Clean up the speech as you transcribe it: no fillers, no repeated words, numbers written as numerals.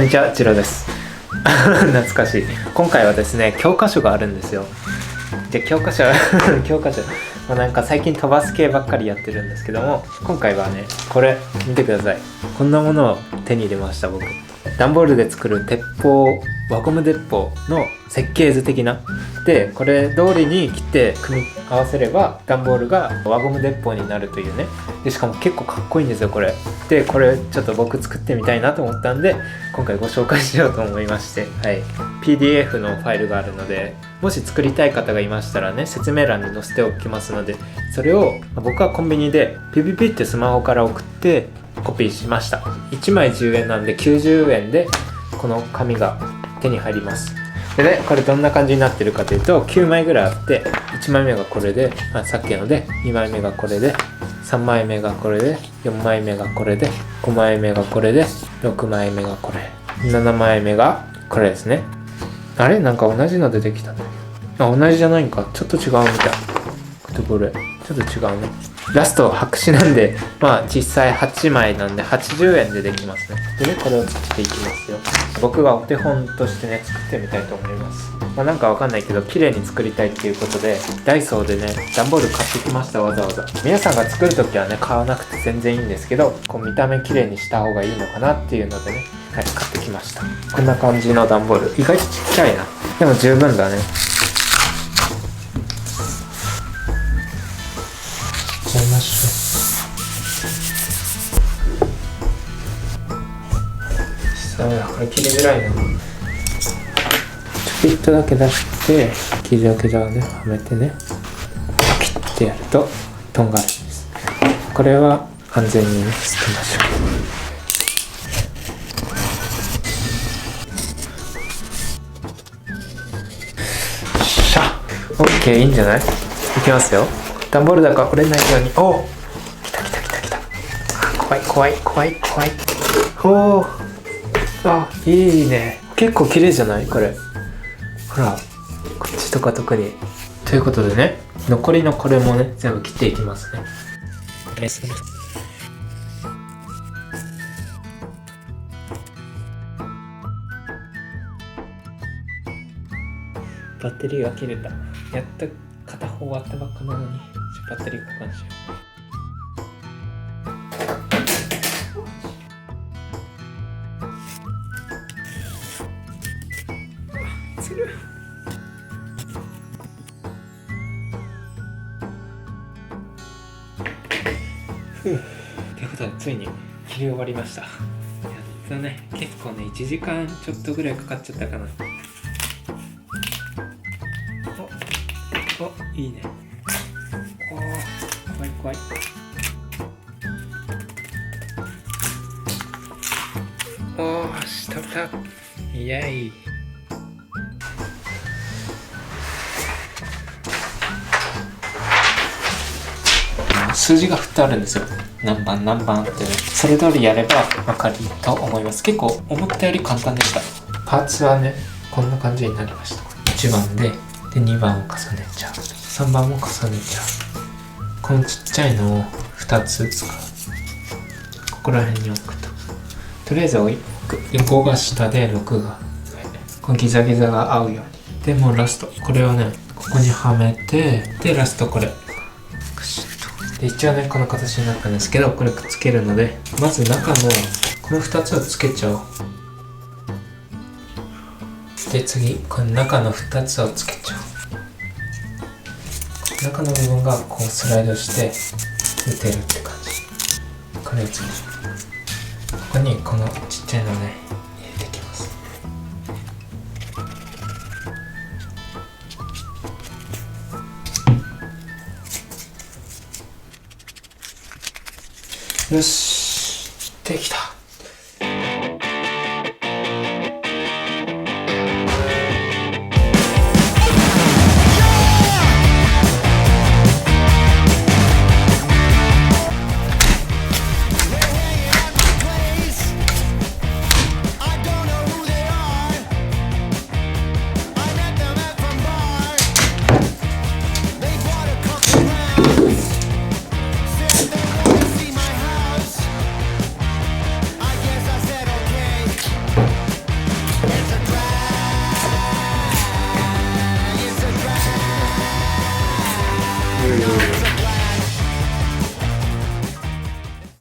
んにちは、ジローです。懐かしい。今回はですね、教科書があるんですよ。で、教科書なんか最近飛ばす系ばっかりやってるんですけども、今回はね、これ見てください。こんなものを手に入れました。僕段ボールで作る鉄砲、輪ゴム鉄砲の設計図的なで、これ通りに切って組み合わせれば段ボールが輪ゴム鉄砲になるというね。でしかも結構かっこいいんですよ、これで。これちょっと僕作ってみたいなと思ったんで、今回ご紹介しようと思いまして、はい、PDF のファイルがあるので、もし作りたい方がいましたらね、説明欄に載せておきますので、それを僕はコンビニでピピピってスマホから送ってコピーしました。1枚10円なんで90円でこの紙が手に入ります。でね、これどんな感じになってるかというと、9枚ぐらいあって、1枚目がこれで、さっきので、2枚目がこれで、3枚目がこれで、4枚目がこれで、5枚目がこれで、6枚目がこれ、7枚目がこれですね。あれなんか同じの出てきたんだけど、同じじゃないんか、ちょっと違うみたい。これちょっと違うね。ラスト白紙なんで、実際8枚なんで80円でできますね。でね、これを作っていきますよ。僕がお手本としてね、作ってみたいと思います。なんかわかんないけど、綺麗に作りたいっていうことで、ダイソーでね、段ボール買ってきました、わざわざ。皆さんが作るときはね、買わなくて全然いいんですけど、こう見た目綺麗にした方がいいのかなっていうのでね、はい、買ってきました。こんな感じの段ボール。意外とちっちゃいな。でも十分だね。これ切りづらいな。ちょびっとだけ出して切り分けをねはめてね、切ってやるととんがるんです。これは安全にね捨てましょう。しゃ OK、 いいんじゃない。いきますよ。段ボールだから折れないように。お、来た。怖い。おー、いいね。結構綺麗じゃないこれ。ほら、こっちとか特に。ということでね、残りのこれもね全部切っていきますね。バッテリーが切れた。やっと片方終わったばっかなのにバッテリー交換しよう。ということでついに切り終わりました。やっとね、結構ね1時間ちょっとぐらいかかっちゃったかな。お、いいね。怖い。取れた。イエーイ。数字が振ってあるんですよ。何番って、それ通りやれば分かると思います。結構思ったより簡単でした。パーツはねこんな感じになりました。1番で2番を重ねちゃう、3番も重ねちゃう。このちっちゃいのを2つ使う。ここら辺に置くとりあえず置く。5が下で6が上。このギザギザが合うように。でもうラストこれをねここにはめて、でラストこれで一応ねこの形になったんですけど、これくっつけるので、まず中のこの2つをつけちゃおう。で次この中の2つをつけちゃおう。中の部分がこうスライドして打てるって感じ。これをつけちゃう。ここにこのちっちゃいのね入れていきます。よし、できた。